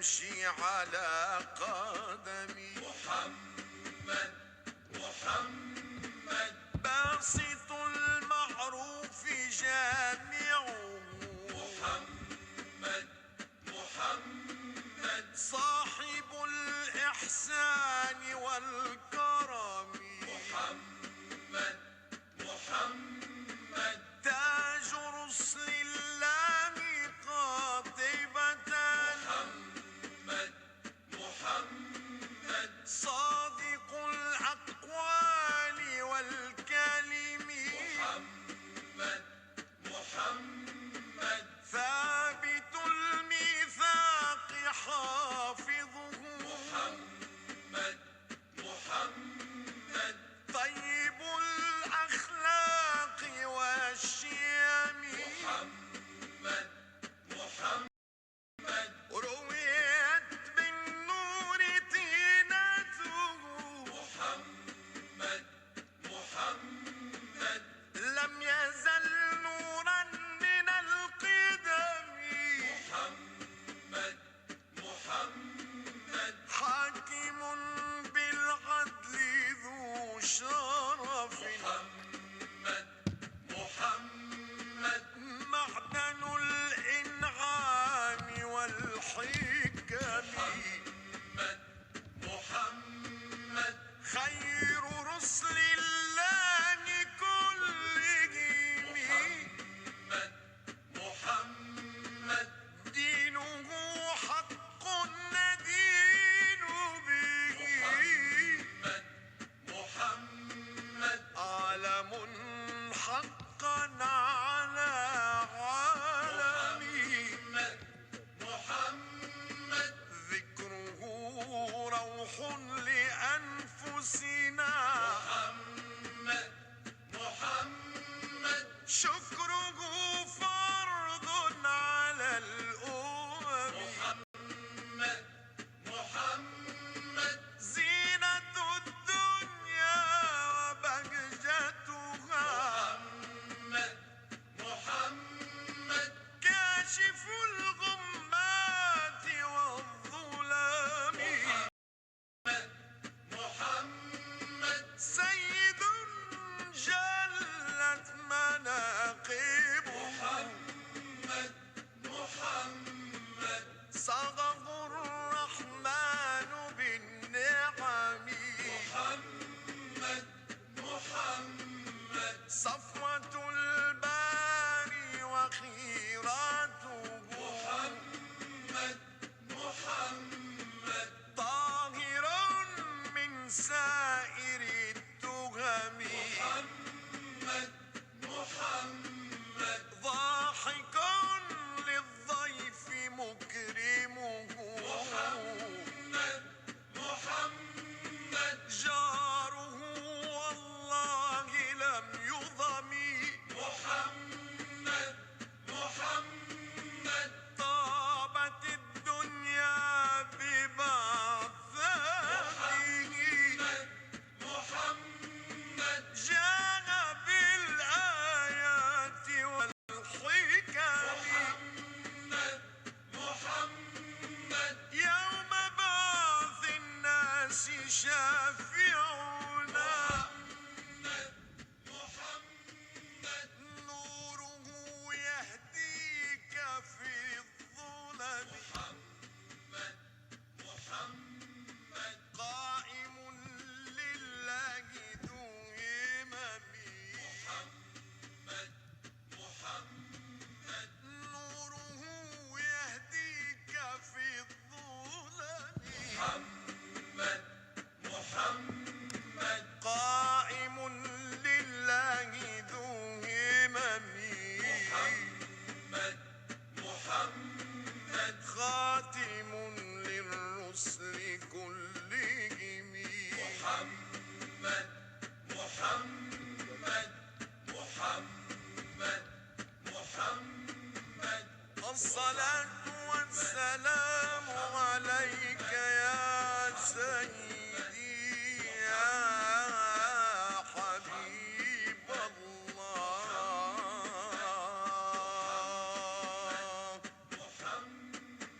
يمشي على قدمي. محمد محمد باسط المعروف جامعه. محمد محمد صاحب الإحسان والكرم. محمد محمد تاج رسل الله قاطبة. محمد محمد صادق الأقوال والكلم. محمد محمد ثابت الميثاق حافظه. محمد محمد طيب الأخلاق والشيم. محمد محمد رويت بالنور تينته. محمد محمد لم يزل نورا من القدم. محمد محمد حاكم بالعدل ذو شرف. محمد محمد معدن الإنعام والحكم. محمد محمد خير رسل الله كلهم. محمد محمد دينه حق ندين به. محمد محمد عالم حقا على عالمه. محمد محمد ذكره روح لأنفسنا. محمد محمد شكره فرض على الأمم. محمد محمد زينة الدنيا وبهجتها. محمد محمد كاشف الغمات والظلام. محمد محمد سيد جلت مناقبه. محمد محمد صاغه الرحمن بالنعم. محمد محمد صفوة الباري وخيراته. محمد محمد طاهر من سائر التهم. محمد محمد ضاحك للضيف مكرمه. محمد محمد جاره والله لم يضمي. محمد محمد طابت الدنيا ببعثته. محمد جاء بالآيات والحكم. محمد محمد يوم بعث الناس شافعنا. محمد نوره يهديك في الظلم. محمد محمد قائم لله ذو همم. محمد محمد نوره يهديك في الظلم. محمد محمد قائم لله ذو همم. محمد محمد خاتم للرسل كلهم. محمد محمد محمد محمد الصلاة والسلام عليك يا سيدي يا حبيب الله. محمد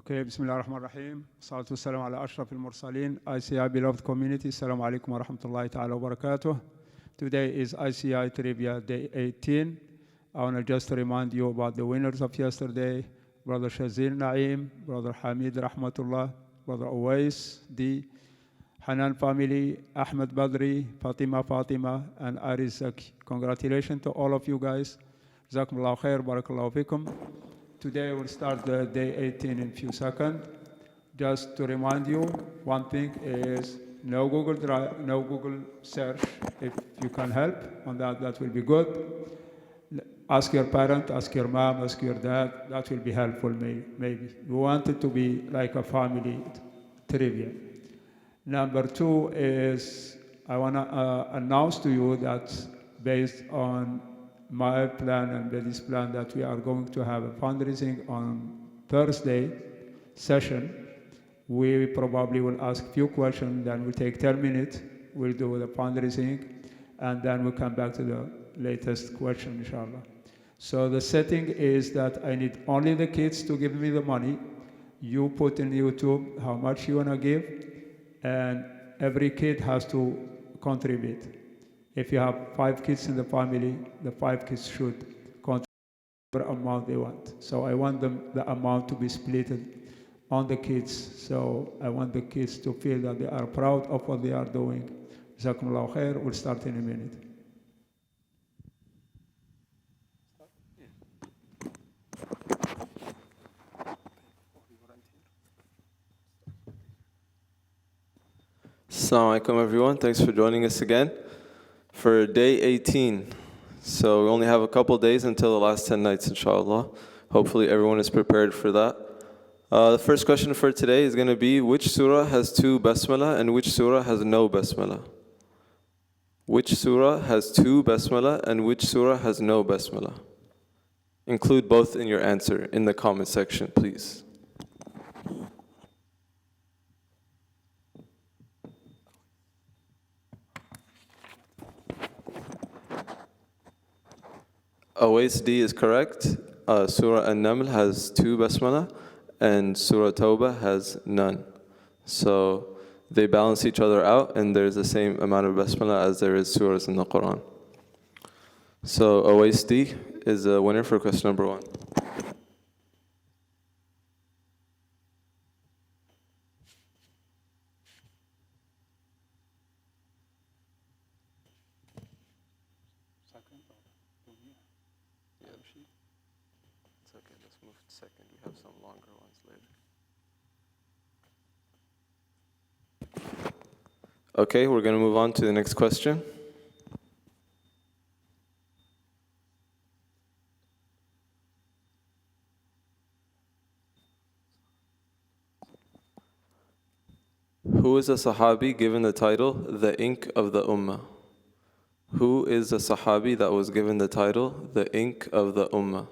Okay, Bismillah ar-Rahman ar-Rahim. Salatu wassalam ala ashraf al-mursaleen. ICI beloved community, Assalamu alaikum wa rahmatullahi ta'ala wa barakatuh. Today is ICI Trivia Day 18. I want to just remind you about the winners of yesterday. Brother Shazil Naeem, Brother Hamid Rahmatullah, Brother Awais D, Hanan family, Ahmed Badri, Fatima, and Aris Zaki. Congratulations to all of you guys. Jazakumullahu khair, barakallahu fikum. Today we'll start the day 18 in a few seconds. Just to remind you, one thing is no Google Drive, no Google search. If you can help on that, that will be good. Ask your parent, ask your mom, ask your dad. That will be helpful, maybe. We want it to be like a family trivia. Number two is I want to announce to you that based on my plan and Betty's plan that we are going to have a fundraising on Thursday session. We probably will ask a few questions, then we'll take 10 minutes, we'll do the fundraising, and then we'll come back to the latest question, inshallah. So the setting is that I need only the kids to give me the money. You put in YouTube how much you want to give, and every kid has to contribute. If you have 5 kids in the family, the 5 kids should contribute whatever amount they want. So I want the amount to be split on the kids. So I want the kids to feel that they are proud of what they are doing. Jazakumullahu khair. We'll start in a minute. Assalamu alaikum everyone, thanks for joining us again for day 18. So we only have a couple days until the last 10 nights, inshallah. Hopefully everyone is prepared for that. The first question for today is going to be, which surah has 2 basmala and which surah has no basmala? Which surah has 2 basmala and which surah has no basmala? Include both in your answer in the comment section, please. Awais D is correct. Surah An-Naml has 2 basmala and Surah Tawbah has none. So they balance each other out and there's the same amount of basmala as there is surahs in the Quran. So Awais D is a winner for question number 1. It's okay, let's move to second. We have some longer ones later. Okay, we're going to move on to the next question. Who is a Sahabi given the title, the ink of the Ummah? Who is a Sahabi that was given the title, the ink of the Ummah?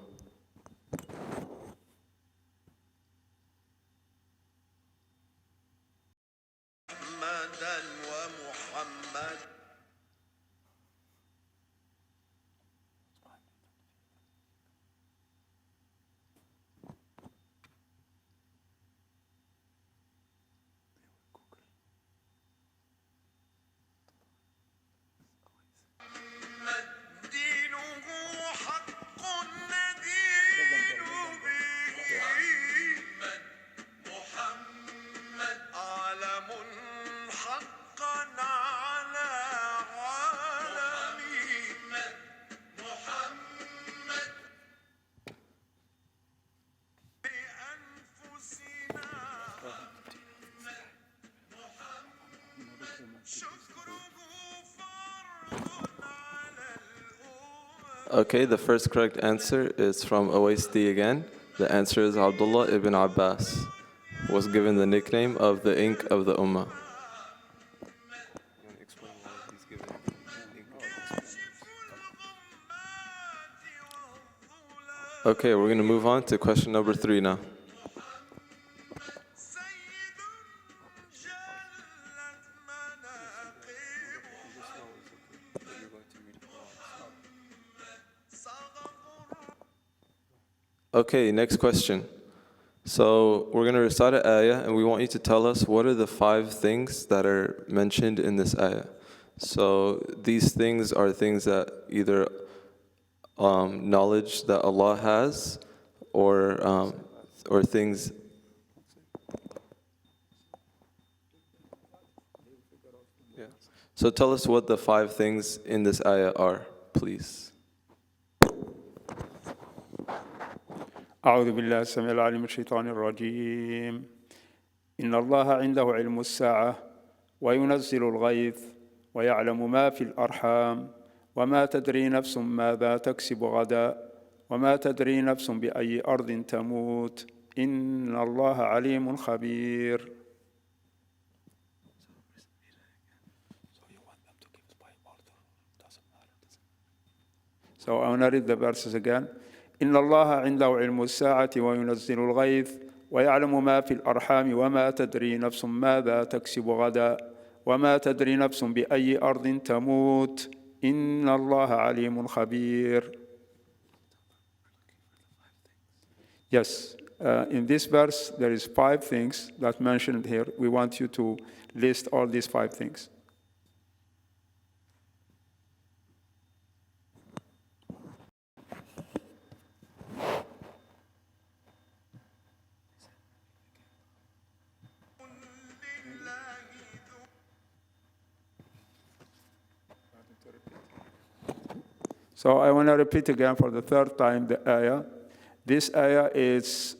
Okay, the first correct answer is from Awais D again. The answer is Abdullah ibn Abbas, was given the nickname of the ink of the Ummah. Okay, we're going to move on to question number 3 now. Okay, next question. So we're going to recite an ayah, and we want you to tell us what are the 5 things that are mentioned in this ayah. So these things are things that either knowledge that Allah has, or things. Yeah. So tell us what the 5 things in this ayah are, please. أعوذ بالله السميع العليم من الشيطان الرجيم إن الله عنده علم الساعة وينزل الغيث ويعلم ما في الأرحام وما تدري نفس ماذا تكسب غدا وما تدري نفس بأي أرض تموت إن الله عليم خبير. So I want to read the verses again. إن الله عنده علم الساعة وينزل الغيث ويعلم ما في الأرحام وما تدري نفس ماذا تكسب غدا وما تدري نفس بأي أرض تموت إن الله عليم خبير. Yes, in this verse there is 5 things that mentioned here. We want you to list all these 5 things. So I want to repeat again for the 3rd time the ayah. This ayah is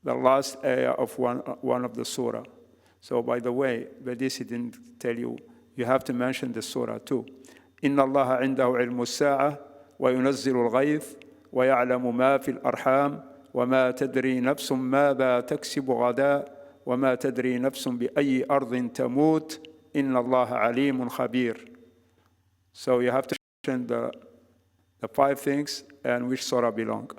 the last ayah of one of the surah. So by the way, Badisi didn't tell you, you have to mention the surah too. إن الله عنده علم الساعة وينزل الغيث ويعلم ما في الأرحام وما تدري نفس ماذا تكسب غدا وما تدري نفس بأي أرض تموت إن الله عليم خبير. So you have to mention the 5 things and which surah belong.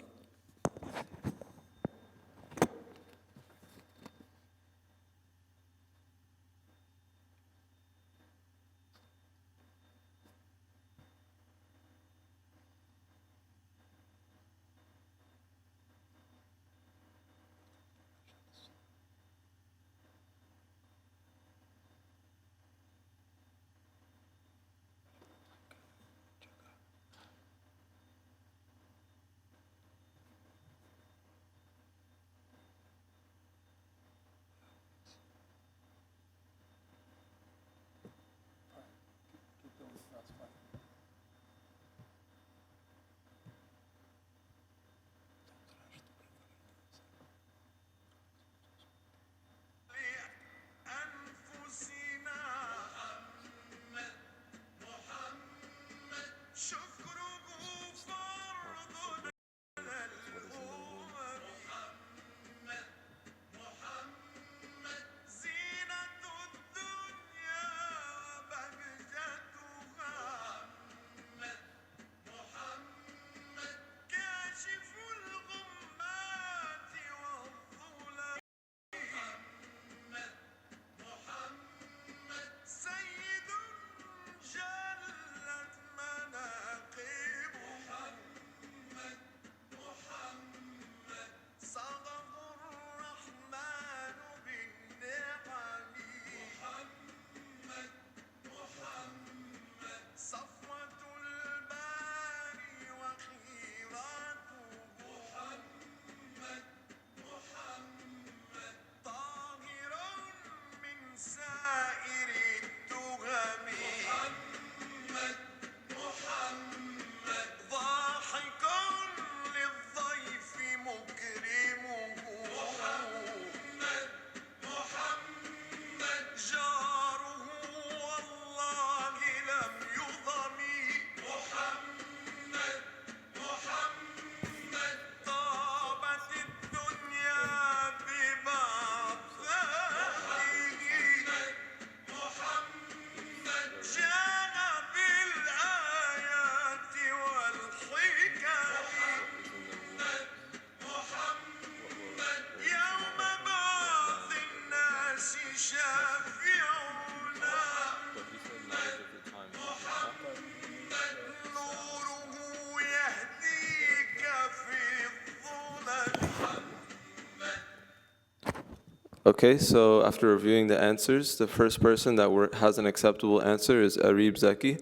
Okay, so after reviewing the answers, the first person that has an acceptable answer is Arib Zaki.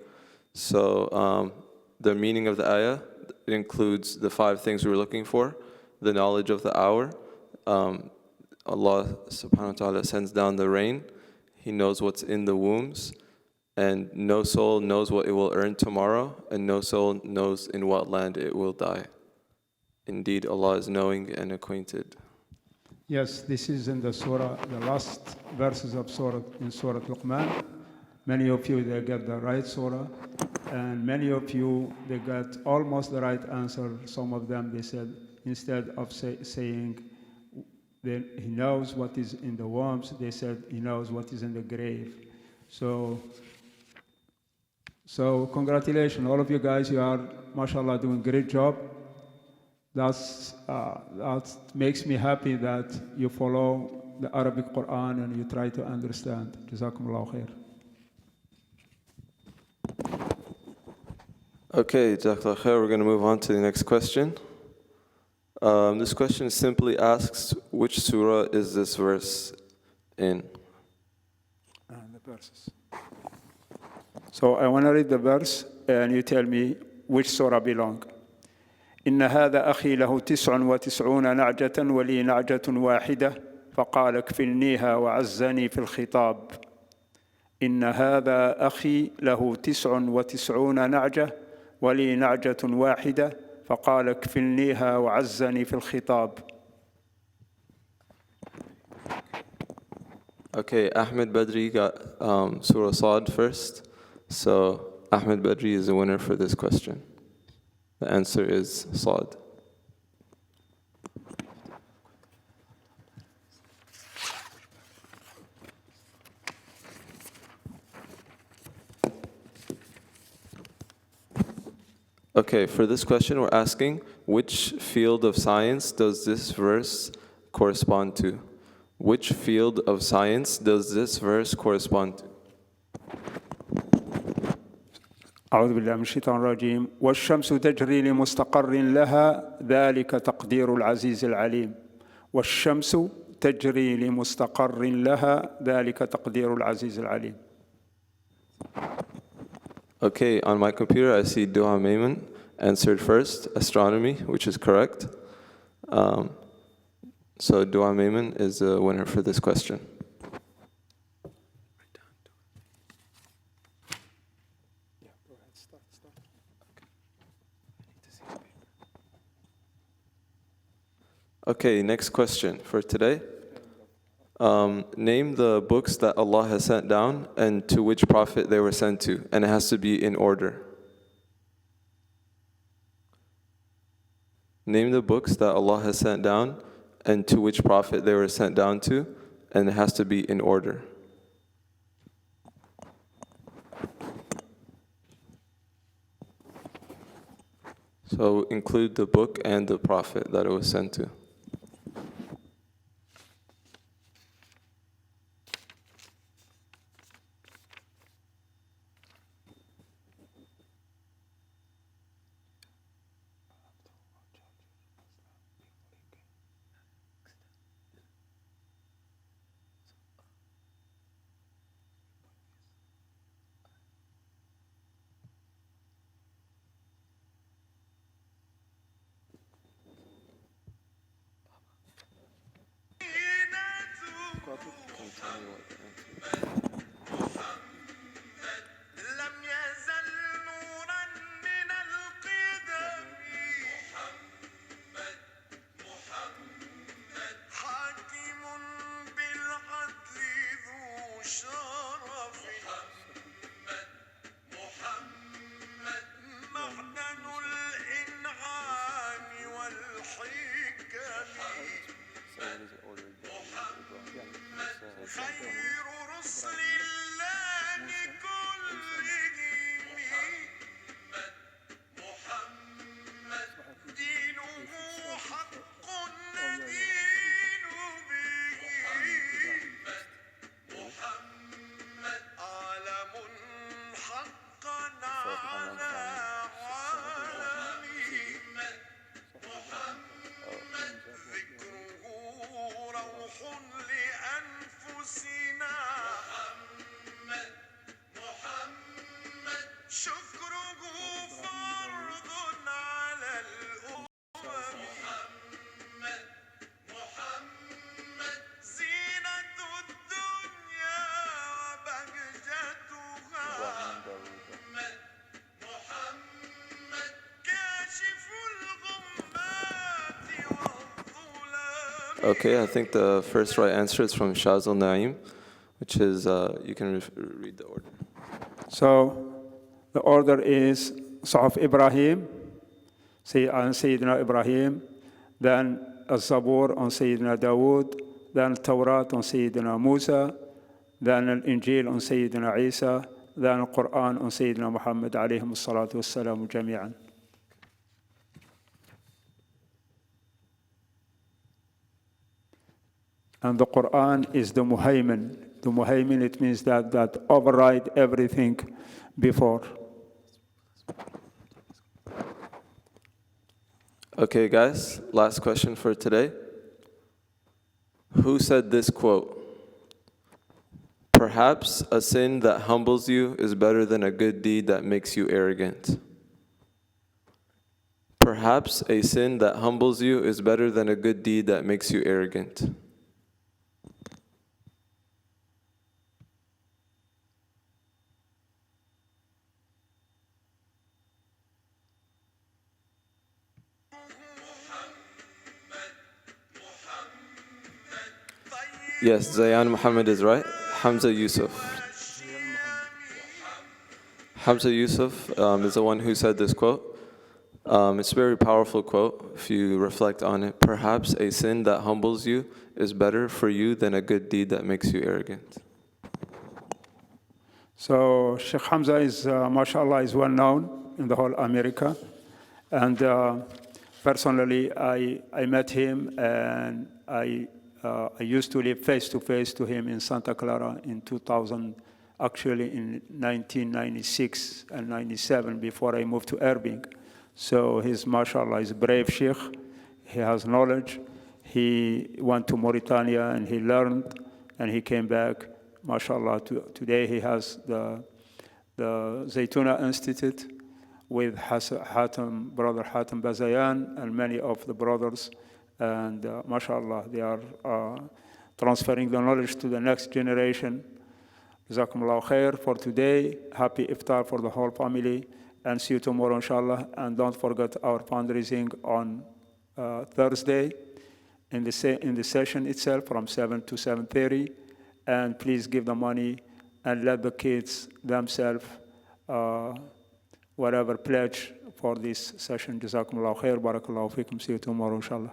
So the meaning of the ayah includes the 5 things we're looking for: the knowledge of the hour, Allah subhanahu wa ta'ala sends down the rain, He knows what's in the wombs, and no soul knows what it will earn tomorrow, and no soul knows in what land it will die. Indeed, Allah is knowing and acquainted. Yes, this is in the surah, the last verses of surah in Surah Luqman. Many of you, they get the right surah, and many of you, they got almost the right answer. Some of them, they said, instead of saying that He knows what is in the wombs, they said He knows what is in the grave. So congratulations, all of you guys. You are, mashallah, doing a great job. That makes me happy that you follow the Arabic Quran and you try to understand. Jazakumullah khair. Okay, Jazakallah khair. We're going to move on to the next question. This question simply asks, which surah is this verse in? And the verses. So I want to read the verse and you tell me which surah belong. إن هذا أخي له 99 نعجة ولي نعجة واحدة فقال اكفلنيها وعزني في الخطاب. إن هذا أخي له 99 نعجة ولي نعجة واحدة فقال اكفلنيها وعزني في الخطاب. Okay, Ahmed Badri got Surah Sad first. So Ahmed Badri is the winner for this question. The answer is Sad. Okay, for this question we're asking, which field of science does this verse correspond to? Which field of science does this verse correspond to? أعوذ بالله من الشيطان الرجيم. والشمس تجري لمستقر لها ذلك تقدير العزيز العليم. والشمس تجري لمستقر لها ذلك تقدير العزيز العليم. Okay, on my computer I see Dua Mayman answered first, astronomy, which is correct. So Dua Mayman is the winner for this question. Okay, next question for today. Name the books that Allah has sent down and to which prophet they were sent to, and it has to be in order. Name the books that Allah has sent down and to which prophet they were sent down to, and it has to be in order. So include the book and the prophet that it was sent to. Okay, I think the first right answer is from Shazal Naim, which is, you can read the order. So the order is Sahaf Ibrahim, on Sayyidina Ibrahim, then Al-Zabur on Sayyidina Dawood, then Tawrat on Sayyidina Musa, then Al-Injil on Sayyidina Isa, then Al-Quran on Sayyidina Muhammad alayhi salatu wassalamu jami'an. And the Quran is the muhaymin. The muhaymin, it means that override everything before. Okay, guys, last question for today. Who said this quote? Perhaps a sin that humbles you is better than a good deed that makes you arrogant. Perhaps a sin that humbles you is better than a good deed that makes you arrogant. Yes, Zayan Muhammad is right. Hamza Yusuf. Hamza Yusuf is the one who said this quote. It's a very powerful quote if you reflect on it. Perhaps a sin that humbles you is better for you than a good deed that makes you arrogant. So Sheikh Hamza is, mashallah, is well known in the whole America. And personally, I met him and I used to live face to face to him in Santa Clara in 2000, actually in 1996 and 97 before I moved to Irving. So he's, mashallah, is a brave sheikh. He has knowledge. He went to Mauritania and he learned and he came back. Mashallah, today he has the Zaytuna Institute with brother Hatem Bazayan and many of the brothers. And mashallah, they are transferring the knowledge to the next generation. Jazakumullah khair for today. Happy iftar for the whole family. And see you tomorrow, inshallah. And don't forget our fundraising on Thursday in the session itself from 7 to 7:30. And please give the money and let the kids themselves whatever pledge for this session. Jazakumullah khair. Barakallahu fikum. See you tomorrow, inshallah.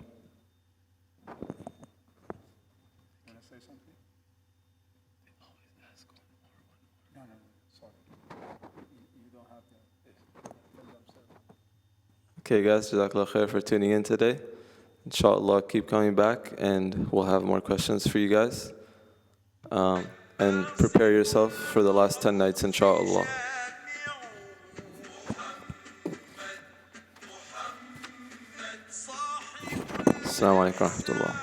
Can I say something? No, sorry. You don't have to. Okay, guys, Jazakallah khair for tuning in today. Inshallah, keep coming back and we'll have more questions for you guys. And prepare yourself for the last 10 nights, inshallah. Assalamu alaikum wa rahmatullah.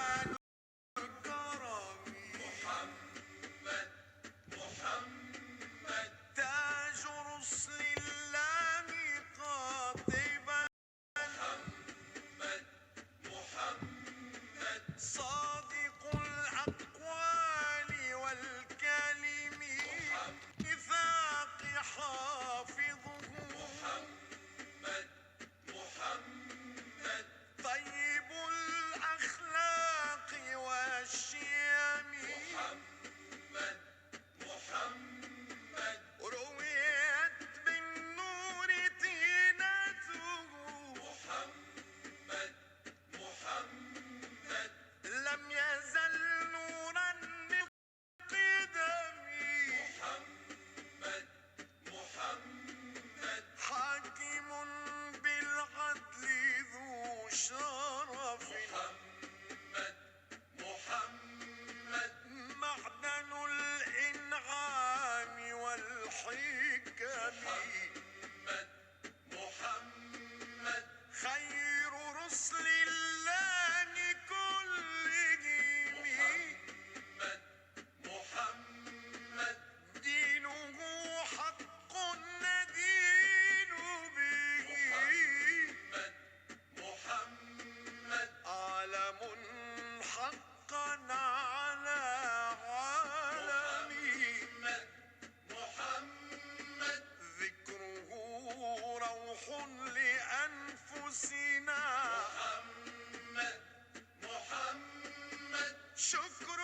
شكر